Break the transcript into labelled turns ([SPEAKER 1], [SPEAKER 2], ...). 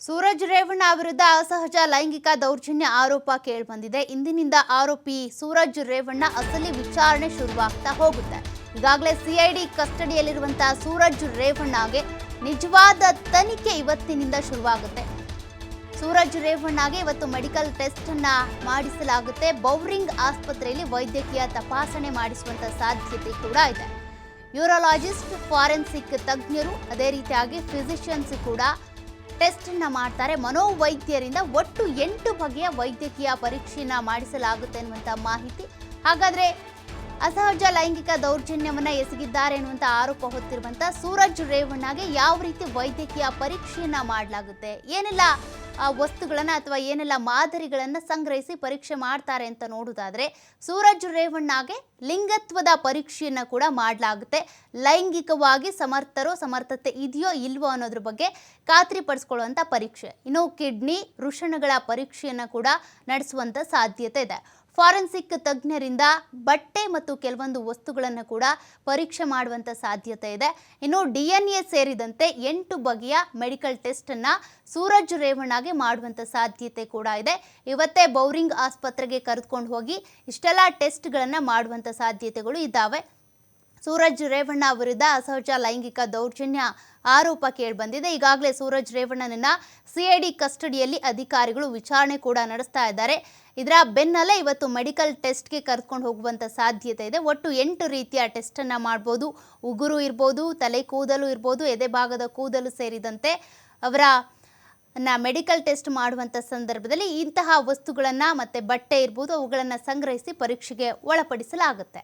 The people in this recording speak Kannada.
[SPEAKER 1] ಸೂರಜ್ ರೇವಣ್ಣ ವಿರುದ್ಧ ಅಸಹಜ ಲೈಂಗಿಕ ದೌರ್ಜನ್ಯ ಆರೋಪ ಕೇಳಿಬಂದಿದೆ. ಇಂದಿನಿಂದ ಆರೋಪಿ ಸೂರಜ್ ರೇವಣ್ಣ ಅಸಲಿ ವಿಚಾರಣೆ ಶುರುವಾಗ್ತಾ ಹೋಗುತ್ತೆ. ಈಗಾಗಲೇ ಸಿಐಡಿ ಕಸ್ಟಡಿಯಲ್ಲಿರುವಂತಹ ಸೂರಜ್ ರೇವಣ್ಣಗೆ ನಿಜವಾದ ತನಿಖೆ ಇವತ್ತಿನಿಂದ ಶುರುವಾಗುತ್ತೆ. ಸೂರಜ್ ರೇವಣ್ಣಗೆ ಇವತ್ತು ಮೆಡಿಕಲ್ ಟೆಸ್ಟ್ ಅನ್ನ ಮಾಡಿಸಲಾಗುತ್ತೆ. ಬೌರಿಂಗ್ ಆಸ್ಪತ್ರೆಯಲ್ಲಿ ವೈದ್ಯಕೀಯ ತಪಾಸಣೆ ಮಾಡಿಸುವಂತ ಸಾಧ್ಯತೆ ಕೂಡ ಇದೆ. ಯೂರಾಲಜಿಸ್ಟ್, ಫಾರೆನ್ಸಿಕ್ ತಜ್ಞರು, ಅದೇ ರೀತಿಯಾಗಿ ಫಿಸಿಷಿಯನ್ಸ್ ಕೂಡ ಟೆಸ್ಟ್ ಅನ್ನ ಮಾಡ್ತಾರೆ. ಮನೋವೈದ್ಯರಿಂದ ಒಟ್ಟು 8 ಬಗೆಯ ವೈದ್ಯಕೀಯ ಪರೀಕ್ಷೆಯನ್ನ ಮಾಡಿಸಲಾಗುತ್ತೆ ಎನ್ನುವಂತ ಮಾಹಿತಿ. ಹಾಗಾದ್ರೆ ಅಸಹಜ ಲೈಂಗಿಕ ದೌರ್ಜನ್ಯವನ್ನ ಎಸಗಿದ್ದಾರೆ ಎನ್ನುವಂತ ಆರೋಪ ಹೊತ್ತಿರುವಂತ ಸೂರಜ್ ರೇವಣ್ಣಗೆ ಯಾವ ರೀತಿ ವೈದ್ಯಕೀಯ ಪರೀಕ್ಷೆಯನ್ನ ಮಾಡಲಾಗುತ್ತೆ, ಏನೆಲ್ಲ ವಸ್ತುಗಳನ್ನ ಅಥವಾ ಏನೆಲ್ಲ ಮಾದರಿಗಳನ್ನ ಸಂಗ್ರಹಿಸಿ ಪರೀಕ್ಷೆ ಮಾಡ್ತಾರೆ ಅಂತ ನೋಡೋದಾದ್ರೆ, ಸೂರಜ್ ರೇವಣ್ಣಗೆ ಲಿಂಗತ್ವದ ಪರೀಕ್ಷೆಯನ್ನ ಕೂಡ ಮಾಡಲಾಗುತ್ತೆ. ಲೈಂಗಿಕವಾಗಿ ಸಮರ್ಥತೆ ಇದೆಯೋ ಇಲ್ವೋ ಅನ್ನೋದ್ರ ಬಗ್ಗೆ ಖಾತ್ರಿಪಡಿಸ್ಕೊಳ್ಳುವಂಥ ಪರೀಕ್ಷೆ. ಇನ್ನು ಕಿಡ್ನಿ, ವೃಷಣಗಳ ಪರೀಕ್ಷೆಯನ್ನ ಕೂಡ ನಡೆಸುವಂಥ ಸಾಧ್ಯತೆ ಇದೆ. ಫಾರೆನ್ಸಿಕ್ ತಜ್ಞರಿಂದ ಬಟ್ಟೆ ಮತ್ತು ಕೆಲವೊಂದು ವಸ್ತುಗಳನ್ನು ಕೂಡ ಪರೀಕ್ಷೆ ಮಾಡುವಂಥ ಸಾಧ್ಯತೆ ಇದೆ. ಇನ್ನು DNA ಸೇರಿದಂತೆ 8 ಬಗೆಯ ಮೆಡಿಕಲ್ ಟೆಸ್ಟ್ ಅನ್ನ ಸೂರಜ್ ರೇವಣ್ಣಗೆ ಮಾಡುವಂಥ ಸಾಧ್ಯತೆ ಕೂಡ ಇದೆ. ಇವತ್ತೇ ಬೌರಿಂಗ್ ಆಸ್ಪತ್ರೆಗೆ ಕರೆದುಕೊಂಡು ಹೋಗಿ ಇಷ್ಟೆಲ್ಲ ಟೆಸ್ಟ್ಗಳನ್ನು ಮಾಡುವಂಥ ಸಾಧ್ಯತೆಗಳು ಇದ್ದಾವೆ. ಸೂರಜ್ ರೇವಣ್ಣ ವಿರುದ್ಧ ಅಸಹಜ ಲೈಂಗಿಕ ದೌರ್ಜನ್ಯ ಆರೋಪ ಕೇಳಿಬಂದಿದೆ. ಈಗಾಗಲೇ ಸೂರಜ್ ರೇವಣ್ಣನನ್ನ ಸಿಐಡಿ ಕಸ್ಟಡಿಯಲ್ಲಿ ಅಧಿಕಾರಿಗಳು ವಿಚಾರಣೆ ಕೂಡ ನಡೆಸ್ತಾ ಇದ್ದಾರೆ. ಇದರ ಬೆನ್ನಲ್ಲೇ ಇವತ್ತು ಮೆಡಿಕಲ್ ಟೆಸ್ಟ್ಗೆ ಕರೆದುಕೊಂಡು ಹೋಗುವಂಥ ಸಾಧ್ಯತೆ ಇದೆ. ಒಟ್ಟು 8 ರೀತಿಯ ಟೆಸ್ಟನ್ನು ಮಾಡ್ಬೋದು. ಉಗುರು ಇರ್ಬೋದು, ತಲೆ ಕೂದಲು ಇರ್ಬೋದು, ಎದೆ ಭಾಗದ ಕೂದಲು ಸೇರಿದಂತೆ ಅವರ ಮೆಡಿಕಲ್ ಟೆಸ್ಟ್ ಮಾಡುವಂಥ ಸಂದರ್ಭದಲ್ಲಿ ಇಂತಹ ವಸ್ತುಗಳನ್ನು ಮತ್ತು ಬಟ್ಟೆ ಇರ್ಬೋದು, ಅವುಗಳನ್ನು ಸಂಗ್ರಹಿಸಿ ಪರೀಕ್ಷೆಗೆ ಒಳಪಡಿಸಲಾಗುತ್ತೆ.